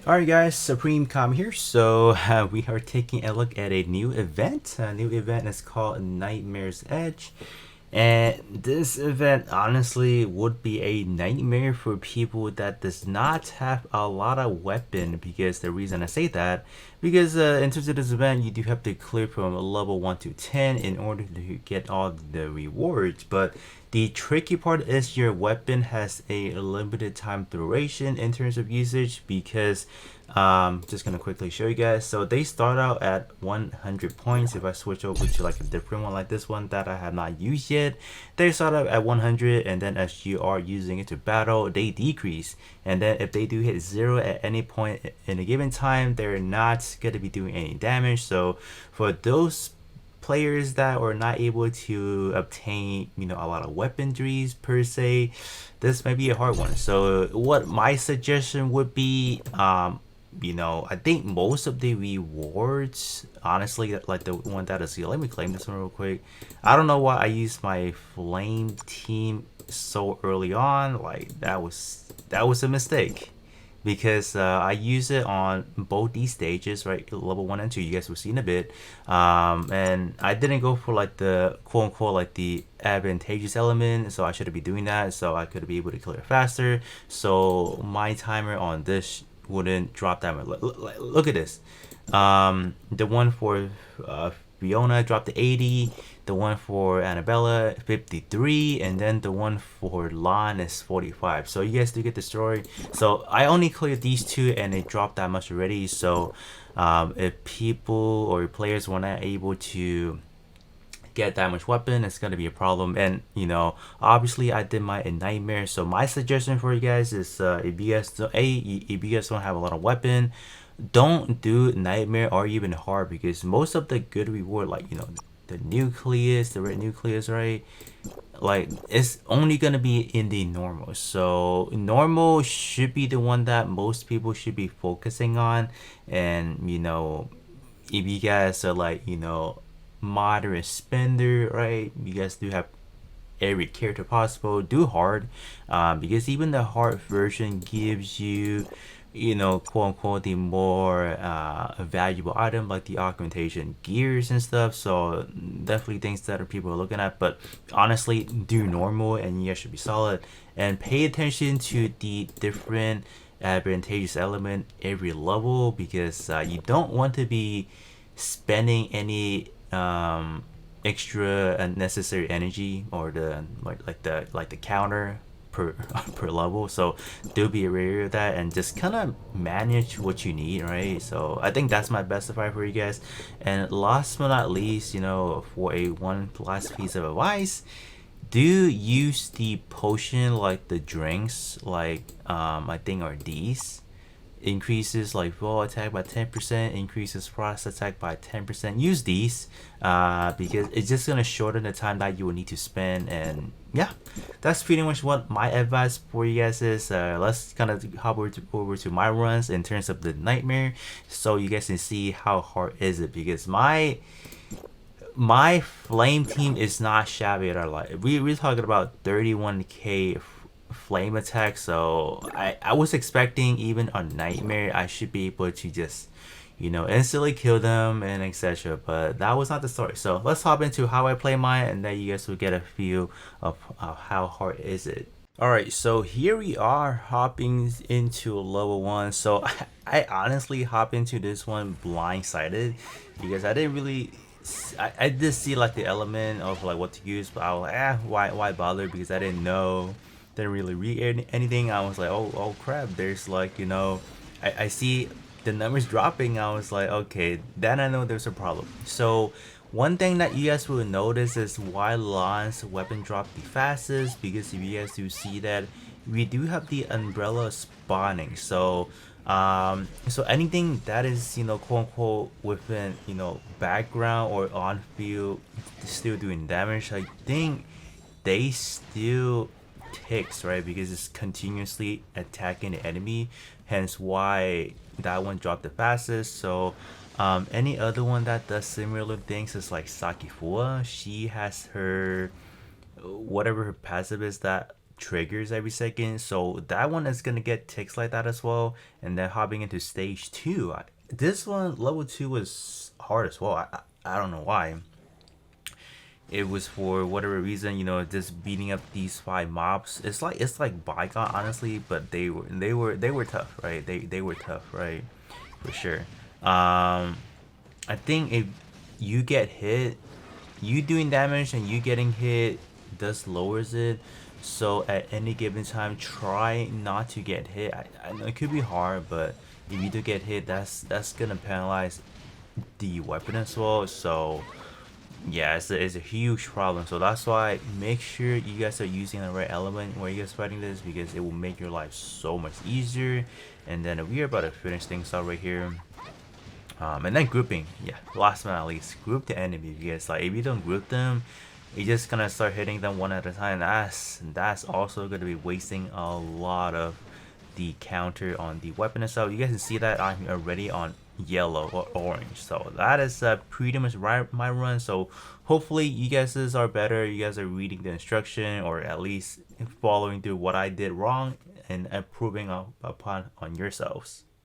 Alright guys, Supreme Com here. So we are taking a look at a new event. A new event is called Nightmare's Edge. And this event honestly would be a nightmare for people that does not have a lot of weapon, because the reason I say that, because in terms of this event you do have to clear from level 1 to 10 in order to get all the rewards, but the tricky part is your weapon has a limited time duration in terms of usage, because just gonna quickly show you guys. So they start out at 100 points. If I switch over to like a different one like this one that I have not used yet, they start out at 100, and then as you are using it to battle, they decrease. And then if they do hit 0 at any point in a given time, they're not gonna be doing any damage. So for those players that are not able to obtain a lot of weaponries per se, this might be a hard one. So what my suggestion would be, I think most of the rewards, honestly, like the one that is here, let me claim this one real quick. I don't know why I used my flame team so early on. Like that was a mistake, because I use it on both these stages, right? Level 1 and 2, you guys will see in a bit. And I didn't go for like the quote unquote like the advantageous element, so I shouldn't be doing that, so I could be able to clear faster. So my timer on this wouldn't drop that much. Look at this. The one for Fiona dropped to 80, the one for Annabella 53, and then the one for Lon is 45. So you guys do get the story. So I only cleared these two and it dropped that much already. So if people or players were not able to get that much weapon, it's gonna be a problem. And obviously I did my in nightmare, so my suggestion for you guys is, if you guys don't have a lot of weapon, don't do nightmare or even hard, because most of the good reward, like the nucleus, the red nucleus, right, like it's only gonna be in the normal. So normal should be the one that most people should be focusing on. And if you guys are like moderate spender, right, you guys do have every character possible, do hard, because even the hard version gives you quote unquote the more valuable item, like the augmentation gears and stuff. So definitely things that are people are looking at. But honestly, do normal and you guys should be solid, and pay attention to the different advantageous element every level, because you don't want to be spending any extra unnecessary energy, or the like the counter per per level. So do be aware of that and just kind of manage what you need, right? So I think that's my best advice for you guys. And last but not least, for a one last piece of advice, do use the potion, like the drinks, like I think are these. Increases like raw attack by 10%, increases frost attack by 10%. Use these, because it's just gonna shorten the time that you will need to spend. And yeah, that's pretty much what my advice for you guys is. Let's kind of hop over to my runs in terms of the nightmare, so you guys can see how hard is it, because my flame team is not shabby at all. Like we're talking about 31k flame attack. So I was expecting even on nightmare I should be able to just instantly kill them and etc, but that was not the story. So let's hop into how I play mine, and then you guys will get a feel of how hard is it. All right, so here we are hopping into level 1. So I honestly hop into this one blindsided, because I didn't really I did see like the element of like what to use, but I was like, why bother, because I didn't really read anything. I was like, oh crap, there's like I see the numbers dropping. I was like, okay, then I know there's a problem. So one thing that you guys will notice is why Lon's weapon dropped the fastest, because if you guys do see that, we do have the umbrella spawning. So so anything that is quote unquote within background or on field still doing damage, I think they still ticks, right, because it's continuously attacking the enemy, hence why that one dropped the fastest. So any other one that does similar things is like Sakifua. She has her whatever her passive is, that triggers every second, so that one is gonna get ticks like that as well. And then hopping into stage two, this one level two was hard as well. I don't know why. It was for whatever reason, just beating up these five mobs. It's like Bygone, honestly, but they were tough, right? They were tough, right? For sure. I think if you get hit, you doing damage and you getting hit does lowers it. So at any given time, try not to get hit. I know it could be hard, but if you do get hit, that's gonna penalize the weapon as well. So yeah, it's a huge problem. So that's why make sure you guys are using the right element where you guys fighting this, because it will make your life so much easier. And then we are about to finish things out right here. And then grouping, yeah, last but not least, group the enemy, because like if you don't group them, you're just gonna start hitting them one at a time. That's also gonna be wasting a lot of the counter on the weapon itself. You guys can see that I'm already on yellow or orange, so that is pretty much right my run. So hopefully you guys are better, you guys are reading the instruction, or at least following through what I did wrong and improving upon on yourselves.